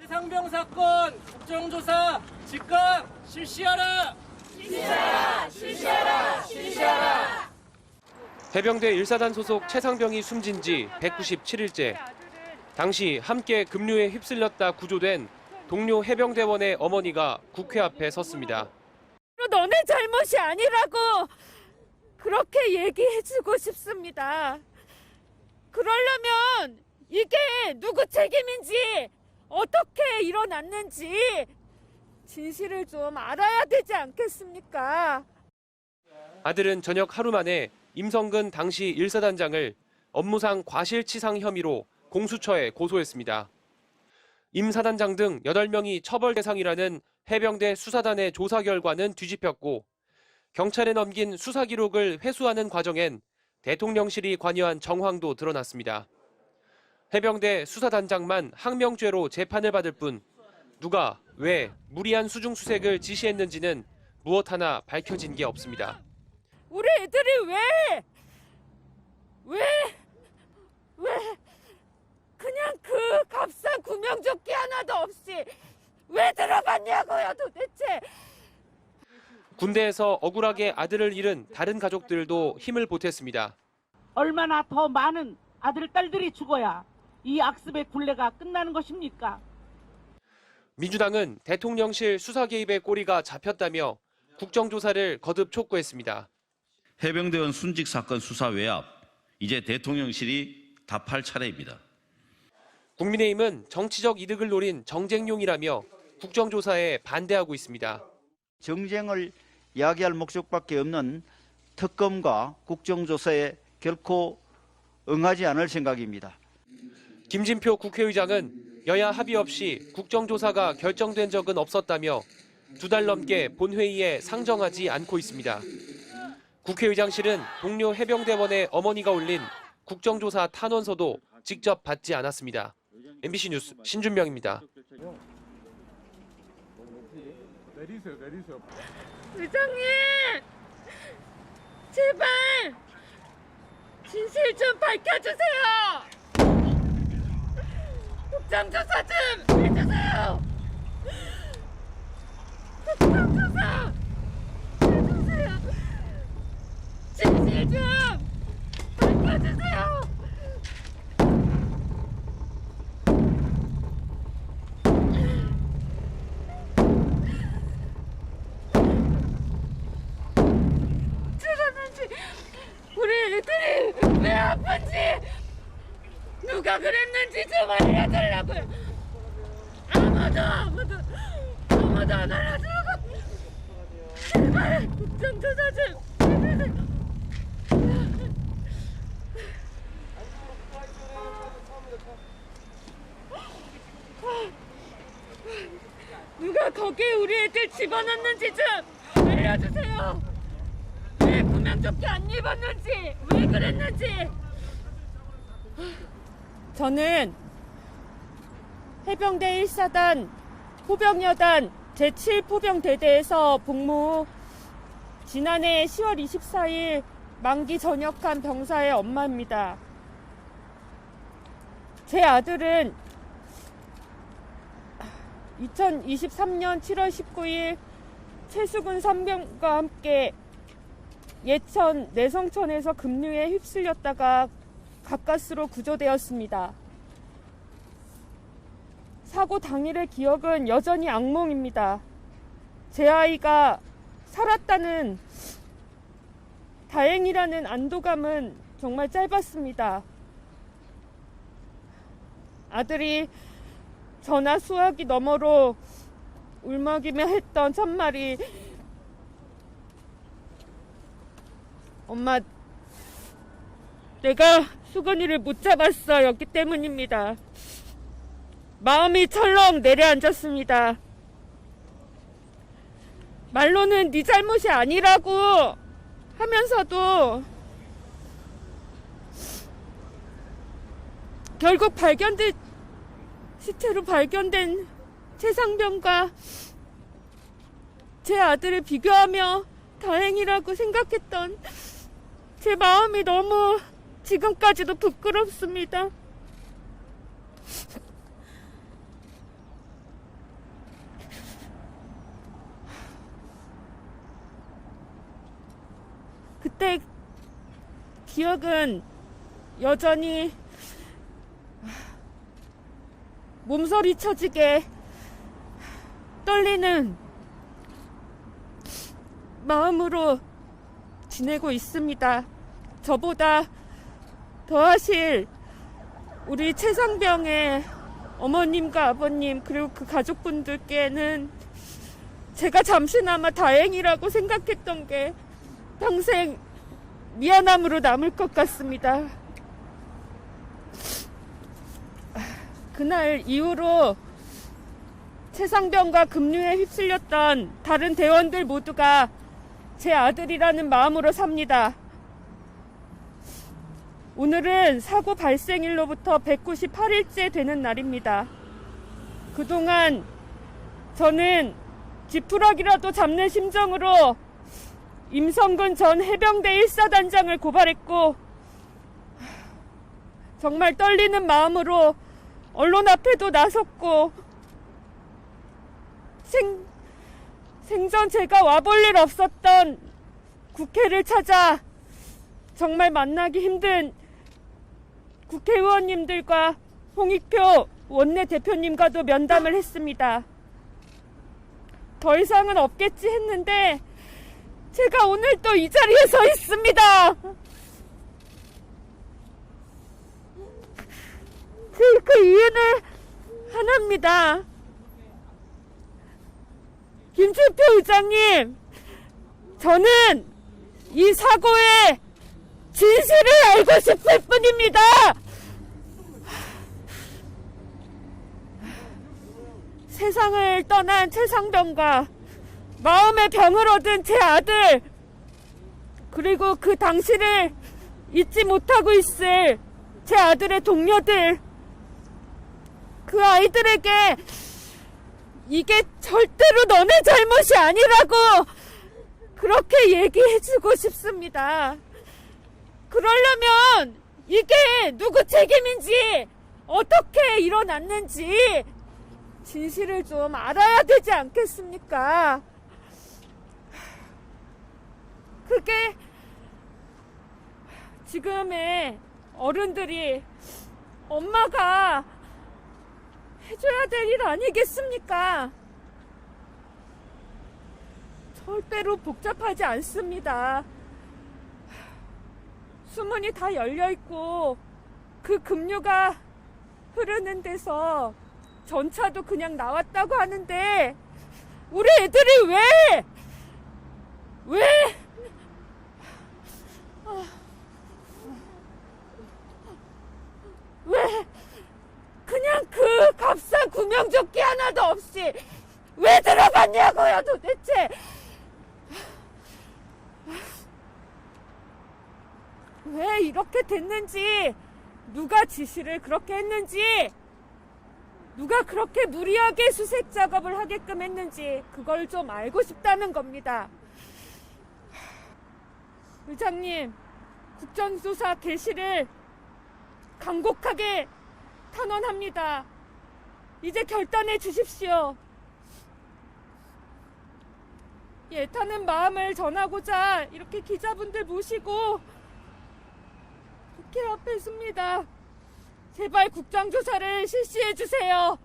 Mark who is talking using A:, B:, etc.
A: 최상병 사건 국정조사 즉각 실시하라! 실시하라! 실시하라! 실시하라!
B: 해병대 1사단 소속 최상병이 숨진 지 197일째. 당시 함께 급류에 휩쓸렸다 구조된 동료 해병대원의 어머니가 국회 앞에 섰습니다.
C: 너네 잘못이 아니라고 그렇게 얘기해주고 싶습니다. 그러려면 이게 누구 책임인지 어떻게 일어났는지 진실을 좀 알아야 되지 않겠습니까?
B: 아들은 저녁 하루 만에 임성근 당시 1사단장을 업무상 과실치상 혐의로 공수처에 고소했습니다. 임 사단장 등 8명이 처벌 대상이라는 해병대 수사단의 조사 결과는 뒤집혔고 경찰에 넘긴 수사 기록을 회수하는 과정엔 대통령실이 관여한 정황도 드러났습니다. 해병대 수사단장만 항명죄로 재판을 받을 뿐 누가 왜 무리한 수중수색을 지시했는지는 무엇 하나 밝혀진 게 없습니다.
C: 우리 애들이 왜 그냥 그 값싼 구명조끼 하나도 없이 왜 들어갔냐고요 도대체.
B: 군대에서 억울하게 아들을 잃은 다른 가족들도 힘을 보탰습니다.
D: 얼마나 더 많은 아들, 딸들이 죽어야 이 악습의 굴레가 끝나는 것입니까?
B: 민주당은 대통령실 수사 개입의 꼬리가 잡혔다며 국정조사를 거듭 촉구했습니다.
E: 해병대원 순직 사건 수사 외압, 이제 대통령실이 답할 차례입니다.
B: 국민의힘은 정치적 이득을 노린 정쟁용이라며 국정조사에 반대하고 있습니다.
F: 정쟁을 야기할 목적밖에 없는 특검과 국정조사에 결코 응하지 않을 생각입니다.
B: 김진표 국회의장은 여야 합의 없이 국정조사가 결정된 적은 없었다며 2달 넘게 본회의에 상정하지 않고 있습니다. 국회의장실은 동료 해병대원의 어머니가 올린 국정조사 탄원서도 직접 받지 않았습니다. MBC 뉴스 신준명입니다.
C: 의장님 제발 진실 좀 밝혀주세요. 국정조사 좀 해주세요. 국정조사 해주세요. 진실 좀 밝혀주세요. 우리 애들이 왜 아픈지 누가 그랬는지 좀 알려달라고요. 아무도 안 알려주고 제발 국정조사 좀 해주세요. 누가 거기에 우리 애들 집어넣는지 좀 알려주세요. 왜 구명조끼 안 입었는지, 왜 그랬는지. 저는 해병대 1사단 포병여단 제7포병대대에서 복무 후 지난해 10월 24일 만기 전역한 병사의 엄마입니다. 제 아들은 2023년 7월 19일 최수근 상병과 함께 예천 내성천에서 급류에 휩쓸렸다가 가까스로 구조되었습니다. 사고 당일의 기억은 여전히 악몽입니다. 제 아이가 살았다는 다행이라는 안도감은 정말 짧았습니다. 아들이 전화 수화기 너머로 울먹이며 했던 첫말이 엄마, 내가 수근이를 못 잡았어 였기 때문입니다. 마음이 철렁 내려앉았습니다. 말로는 네 잘못이 아니라고 하면서도 결국 시체로 발견된 최상병과 제 아들을 비교하며 다행이라고 생각했던 제 마음이 너무 지금까지도 부끄럽습니다. 그때 기억은 여전히 몸서리 쳐지게 떨리는 마음으로 지내고 있습니다. 저보다 더하실 우리 최상병의 어머님과 아버님 그리고 그 가족분들께는 제가 잠시나마 다행이라고 생각했던 게 평생 미안함으로 남을 것 같습니다. 그날 이후로 최상병과 급류에 휩쓸렸던 다른 대원들 모두가 제 아들이라는 마음으로 삽니다. 오늘은 사고 발생일로부터 198일째 되는 날입니다. 그동안 저는 지푸라기라도 잡는 심정으로 임성근 전 해병대 1사단장을 고발했고 정말 떨리는 마음으로 언론 앞에도 나섰고 생전 제가 와볼 일 없었던 국회를 찾아 정말 만나기 힘든 국회의원님들과 홍익표 원내대표님과도 면담을 했습니다. 더 이상은 없겠지 했는데 제가 오늘 또 이 자리에 서 있습니다. 그 이유는 하나입니다. 김준표 의장님, 저는 이 사고의 진실을 알고 싶을 뿐입니다. 세상을 떠난 최상병과 마음의 병을 얻은 제 아들, 그리고 그 당시를 잊지 못하고 있을 제 아들의 동료들, 그 아이들에게 이게 절대로 너네 잘못이 아니라고 그렇게 얘기해주고 싶습니다. 그러려면 이게 누구 책임인지 어떻게 일어났는지 진실을 좀 알아야 되지 않겠습니까? 그게 지금의 어른들이 엄마가 해줘야 될 일 아니겠습니까? 절대로 복잡하지 않습니다. 수문이 다 열려있고 그 급류가 흐르는 데서 전차도 그냥 나왔다고 하는데 우리 애들이 왜 그냥 그 값싼 구명조끼 하나도 없이 왜 들어갔냐고요 도대체. 왜 이렇게 됐는지, 누가 지시를 그렇게 했는지, 누가 그렇게 무리하게 수색 작업을 하게끔 했는지 그걸 좀 알고 싶다는 겁니다. 의장님, 국정조사 개시를 간곡하게 탄원합니다. 이제 결단해 주십시오. 애타는 마음을 전하고자 이렇게 기자분들 모시고 국회 앞에 섭니다. 제발 국정조사를 실시해 주세요.